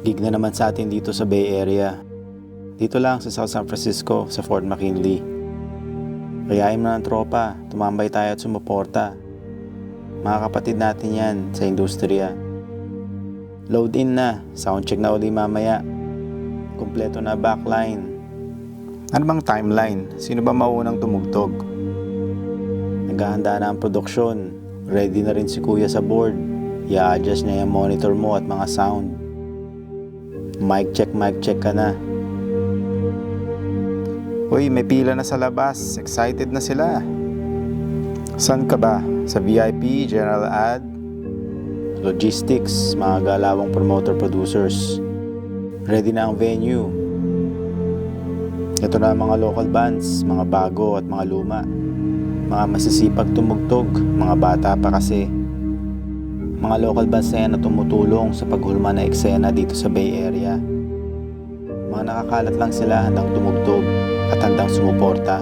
Gig na naman sa atin dito sa Bay Area. Dito lang sa South San Francisco, sa Fort McKinley. Kayain mo ng tropa, tumambay tayo at sumuporta. Mga kapatid natin yan sa industriya. Load in na, soundcheck na uli mamaya. Kumpleto na backline. Ano bang timeline? Sino ba maunang tumugtog? Naghahanda na ang produksyon. Ready na rin si kuya sa board. I-adjust niya yung monitor mo at mga sound. Mic check ka na. Uy, may pila na sa labas. Excited na sila. Saan ka ba? Sa VIP, General Ad, Logistics, mga galawang promoter-producers. Ready na ang venue. Ito na ang mga local bands, mga bago at mga luma. Mga masisipag tumugtog, mga bata pa kasi. Mga local bands na yan na tumutulong sa paghulma na eksena dito sa Bay Area. Mga nakakalat lang sila handang tumugtog at handang sumuporta.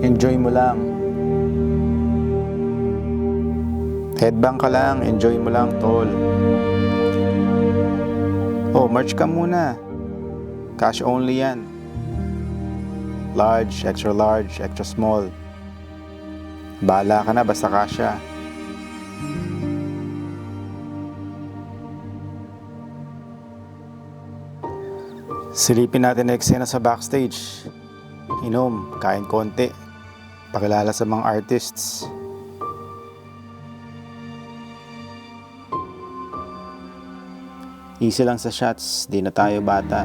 Enjoy mo lang. Headbang ka lang, enjoy mo lang, tol. Oh, merch ka muna. Cash only yan. Large, extra small. Bahala ka na, basta kasya. Silipin natin na eksena sa backstage. Inom, kain konti. Pakilala sa mga artists. Easy lang sa shots, di na tayo bata.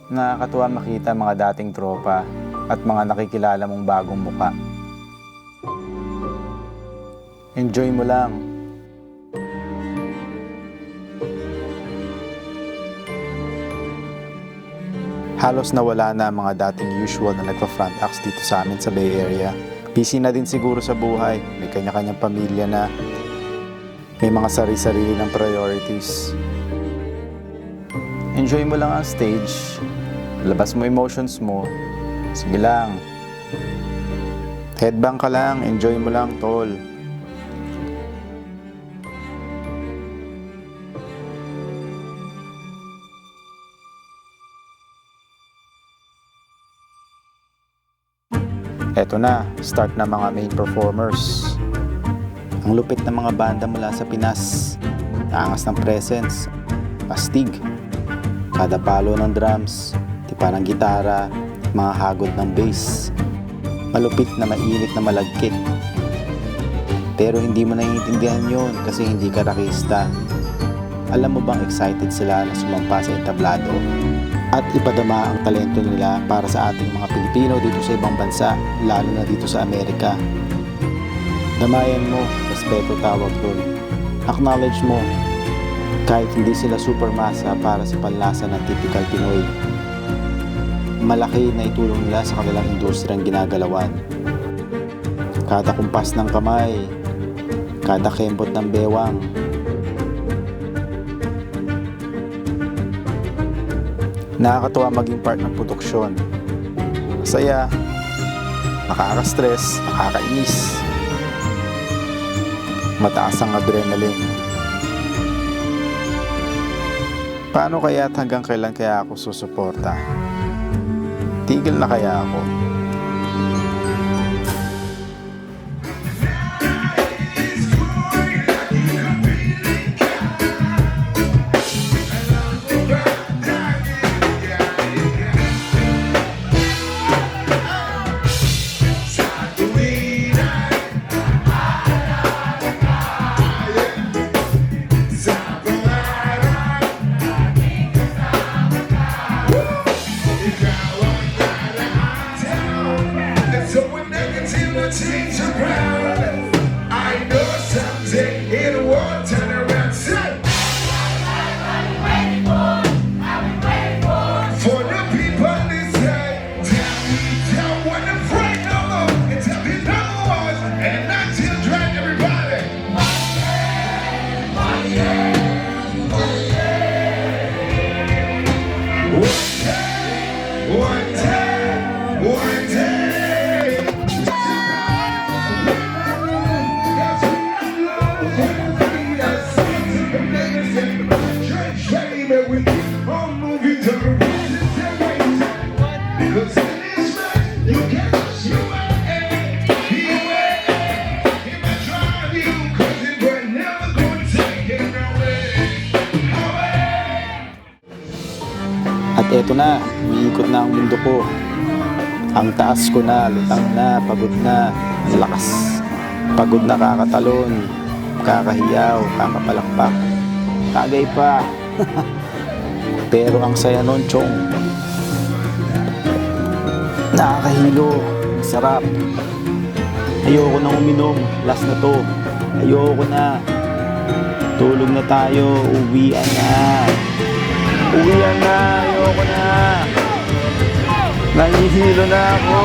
Nakakatuwa makita mga dating tropa at mga nakikilala mong bagong muka. Enjoy mo lang. Halos nawala na ang mga dating usual na nagpa-front acts dito sa amin sa Bay Area. Busy na din siguro sa buhay, may kanya-kanyang pamilya na, may mga sarili-sarili ng priorities. Enjoy mo lang ang stage, labas mo emotions mo, sige lang. Headbang ka lang, enjoy mo lang, tol. Eto na, start na mga main performers. Ang lupit ng mga banda mula sa Pinas. Angas ng presence, astig. Kada palo ng drums, tipa ng gitara, mga hagod ng bass. Malupit na mainit na malagkit. Pero hindi mo naiintindihan yun kasi hindi ka rakista. Alam mo bang excited sila na sumampa sa entablado? At ipadama ang talento nila para sa ating mga Pilipino dito sa ibang bansa, lalo na dito sa Amerika. Damayan mo, respeto tawag doon. Acknowledge mo, kahit hindi sila supermasa para sa panlasa ng typical Pinoy. Malaki na itulong nila sa kanilang industriyang ginagalawan. Kada kumpas ng kamay, kada kembot ng bewang, nakakatuwa maging part ng produksyon. Masaya, nakaka-stress, nakakainis. Mataas ang adrenaline. Paano kaya at hanggang kailan kaya ako susuporta? Tigil na kaya ako? Change around. I know someday it will turn around. Say, for the people to say, tell me, tell what the friend no more, and tell me no more, and not children, everybody. One day, one day. ko na, umiikot na ang mundo ko. Ang taas ko na, lutang na, pagod na, ang lakas. Pagod na kakatalon, kakahiyaw, kakapalakpak. Kagay pa. Pero ang saya nun, Chong. Nakakahilo, sarap. Ayoko nang uminom, last na to. Ayoko na. Tulog na tayo, uwian na. Uwian na, ayoko na. Nahihilo na ako.